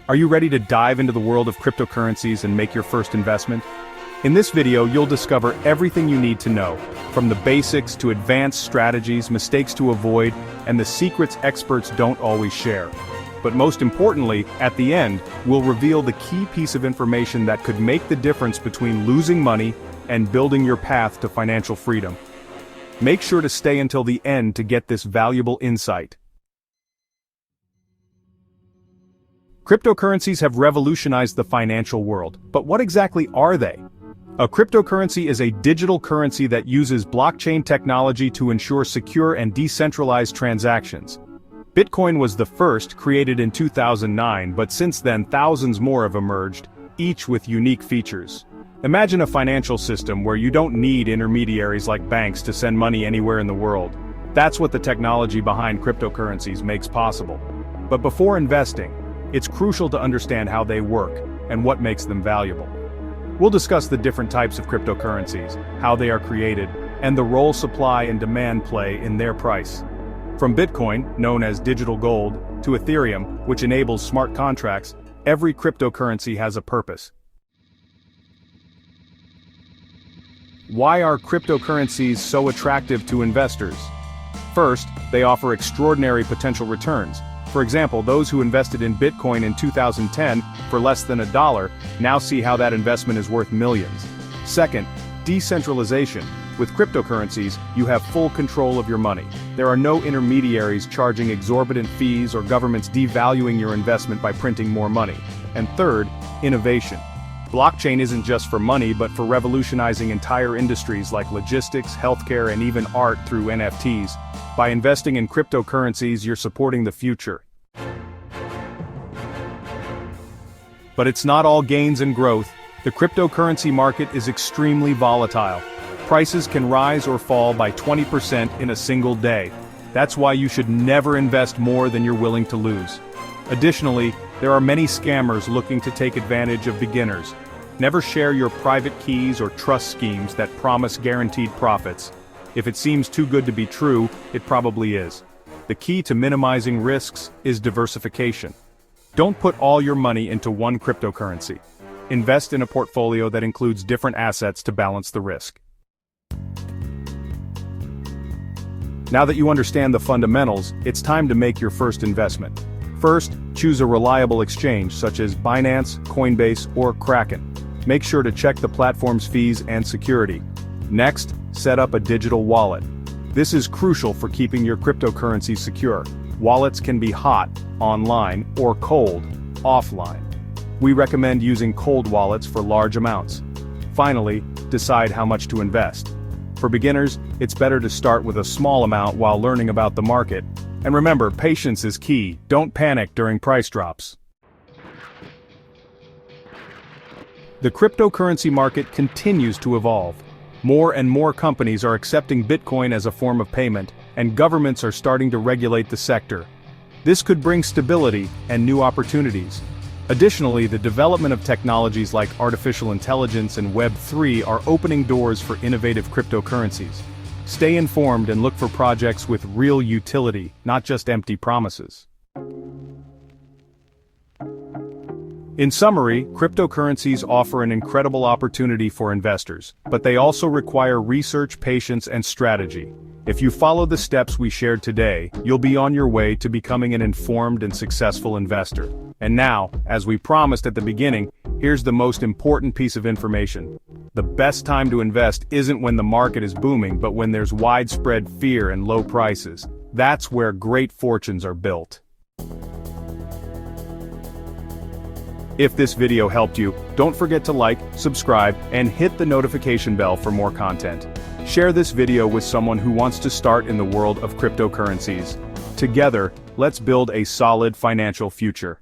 Are you ready to dive into the world of cryptocurrencies and make your first investment? In this video, you'll discover everything you need to know, from the basics to advanced strategies, mistakes to avoid, and the secrets experts don't always share. But most importantly, at the end, we'll reveal the key piece of information that could make the difference between losing money and building your path to financial freedom. Make sure to stay until the end to get this valuable insight. Cryptocurrencies have revolutionized the financial world, but what exactly are they? A cryptocurrency is a digital currency that uses blockchain technology to ensure secure and decentralized transactions. Bitcoin was the first, created in 2009, but since then thousands more have emerged, each with unique features. Imagine a financial system where you don't need intermediaries like banks to send money anywhere in the world. That's what the technology behind cryptocurrencies makes possible. But before investing, it's crucial to understand how they work and what makes them valuable. We'll discuss the different types of cryptocurrencies, how they are created, and the role supply and demand play in their price. From Bitcoin, known as digital gold, to Ethereum, which enables smart contracts, every cryptocurrency has a purpose. Why are cryptocurrencies so attractive to investors? First, they offer extraordinary potential returns. For example, those who invested in Bitcoin in 2010 for less than $1 now see how that investment is worth millions. Second, decentralization. With cryptocurrencies, you have full control of your money. There are no intermediaries charging exorbitant fees or governments devaluing your investment by printing more money. And third, innovation. Blockchain isn't just for money but for revolutionizing entire industries like logistics, healthcare, and even art through NFTs. By investing in cryptocurrencies, you're supporting the future. But it's not all gains and growth. The cryptocurrency market is extremely volatile. Prices can rise or fall by 20% in a single day. That's why you should never invest more than you're willing to lose. Additionally, there are many scammers looking to take advantage of beginners. Never share your private keys or trust schemes that promise guaranteed profits. If it seems too good to be true, it probably is. The key to minimizing risks is diversification. Don't put all your money into one cryptocurrency. Invest in a portfolio that includes different assets to balance the risk. Now that you understand the fundamentals, it's time to make your first investment. First, choose a reliable exchange such as Binance, Coinbase, or Kraken. Make sure to check the platform's fees and security. Next, set up a digital wallet. This is crucial for keeping your cryptocurrency secure. Wallets can be hot, online, or cold, offline. We recommend using cold wallets for large amounts. Finally, decide how much to invest. For beginners, it's better to start with a small amount while learning about the market. And remember, patience is key. Don't panic during price drops. The cryptocurrency market continues to evolve. More and more companies are accepting Bitcoin as a form of payment, and governments are starting to regulate the sector. This could bring stability and new opportunities. Additionally, the development of technologies like artificial intelligence and Web3 are opening doors for innovative cryptocurrencies. Stay informed and look for projects with real utility, not just empty promises. In summary, cryptocurrencies offer an incredible opportunity for investors, but they also require research, patience, and strategy. If you follow the steps we shared today, you'll be on your way to becoming an informed and successful investor. And now, as we promised at the beginning, here's the most important piece of information. The best time to invest isn't when the market is booming, but when there's widespread fear and low prices. That's where great fortunes are built. If this video helped you, don't forget to like, subscribe, and hit the notification bell for more content. Share this video with someone who wants to start in the world of cryptocurrencies. Together, let's build a solid financial future.